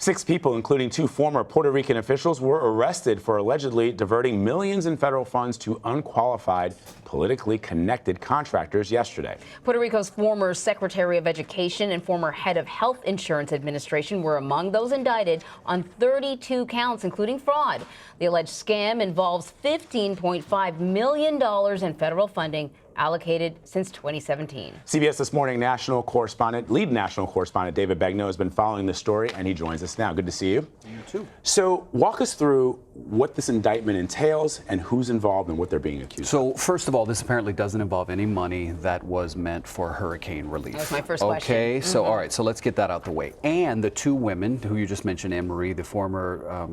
6 people, including 2 former Puerto Rican officials, were arrested for allegedly diverting millions in federal funds to unqualified, politically connected contractors yesterday. Puerto Rico's former Secretary of Education and former head of Health Insurance Administration were among those indicted on 32 counts, including fraud. The alleged scam involves $15.5 million in federal funding allocated since 2017. CBS This Morning lead national correspondent David Begnaud has been following this story, and he joins us now. Good to see you. You too. So walk us through what this indictment entails and who's involved and what they're being accused of. So first of all, this apparently doesn't involve any money that was meant for hurricane relief. That was my first question. Okay, so all right, so let's get that out the way. And the 2 women who you just mentioned, Anne Marie, the former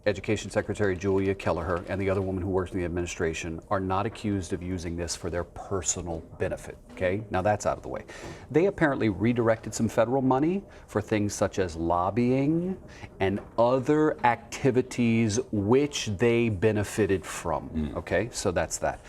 Education Secretary Julia Kelleher, and the other woman who works in the administration, are not accused of using this for their personal benefit. Okay, now that's out of the way. They apparently redirected some federal money for things such as lobbying and other activities which they benefited from. Okay, so that's that.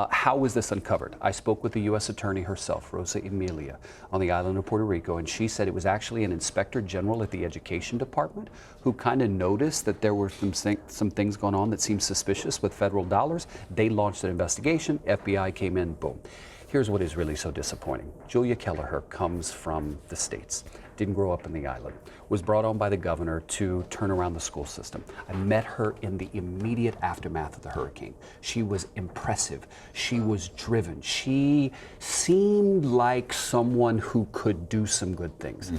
How was this uncovered? I spoke with the U.S. Attorney herself, Rosa Emilia, on the island of Puerto Rico, and she said it was actually an inspector general at the Education Department who kind of noticed that there were some things going on that seemed suspicious with federal dollars. They launched an investigation. FBI came in, boom. Here's what is really so disappointing. Julia Kelleher comes from the States, didn't grow up in the island, was brought on by the governor to turn around the school system. I met her in the immediate aftermath of the hurricane. She was impressive. She was driven. She seemed like someone who could do some good things.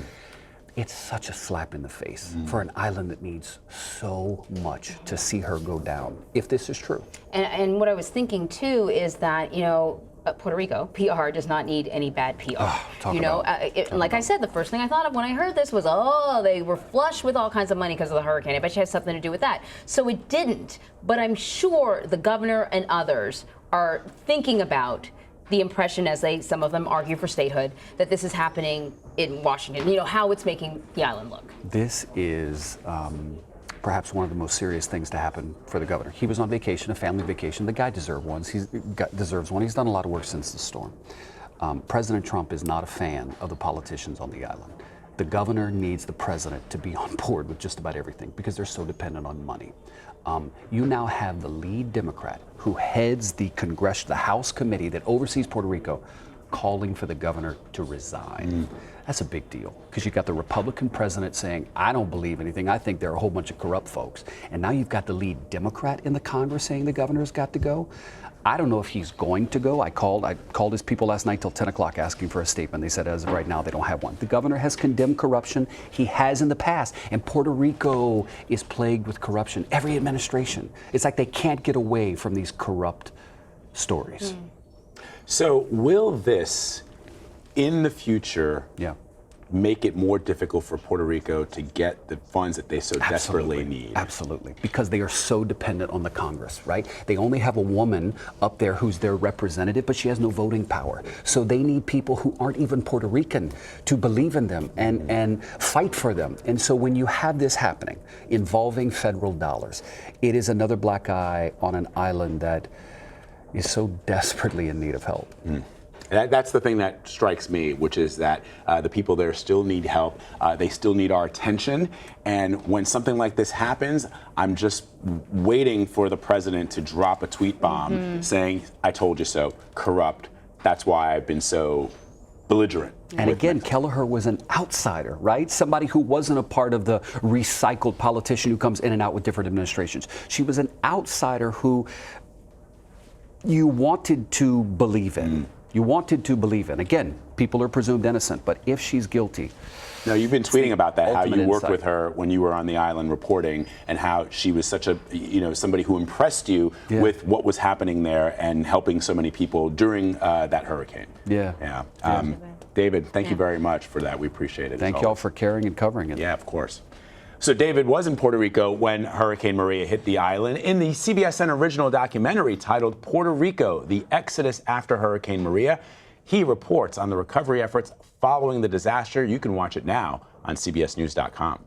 It's such a slap in the face for an island that needs so much to see her go down, if this is true. And what I was thinking too is that, you know, Puerto Rico, PR does not need any bad PR. Like I said, the first thing I thought of when I heard this was, oh, they were flush with all kinds of money because of the hurricane. I bet you has something to do with that. So it didn't, but I'm sure the governor and others are thinking about the impression, as some of them argue for statehood, that this is happening in Washington, you know, how it's making the island look. This is perhaps one of the most serious things to happen for the governor. He was on vacation, a family vacation. The guy deserves one. He's done a lot of work since the storm. President Trump is not a fan of the politicians on the island. The governor needs the president to be on board with just about everything because they're so dependent on money. You now have the lead Democrat who heads the House committee that oversees Puerto Rico calling for the governor to resign. That's a big deal because you've got the Republican president saying, I don't believe anything. I think there are a whole bunch of corrupt folks. And now you've got the lead Democrat in the Congress saying the governor's got to go. I don't know if he's going to go. I called his people last night till 10 o'clock asking for a statement. They said as of right now they don't have one. The governor has condemned corruption. He has in the past. And Puerto Rico is plagued with corruption. Every administration. It's like they can't get away from these corrupt stories. So will this, in the future, make it more difficult for Puerto Rico to get the funds that they so desperately need? Absolutely, because they are so dependent on the Congress, right? They only have a woman up there who's their representative, but she has no voting power. So they need people who aren't even Puerto Rican to believe in them and fight for them. And so when you have this happening involving federal dollars, it is another black eye on an island that is so desperately in need of help. That's the thing that strikes me, which is that the people there still need help. They still need our attention. And when something like this happens, I'm just waiting for the president to drop a tweet bomb saying, I told you so, corrupt. That's why I've been so belligerent. And again, Kelleher was an outsider, right? Somebody who wasn't a part of the recycled politician who comes in and out with different administrations. She was an outsider who you wanted to believe in. You wanted to believe in. Again, people are presumed innocent, but if she's guilty. No, you've been tweeting about that, how you worked with her when you were on the island reporting, and how she was such a, somebody who impressed you with what was happening there and helping so many people during that hurricane. David, thank you very much for that. We appreciate it. Thank you all for caring and covering it. Yeah, of course. So David was in Puerto Rico when Hurricane Maria hit the island. In the CBSN original documentary titled Puerto Rico, The Exodus After Hurricane Maria, he reports on the recovery efforts following the disaster. You can watch it now on CBSNews.com.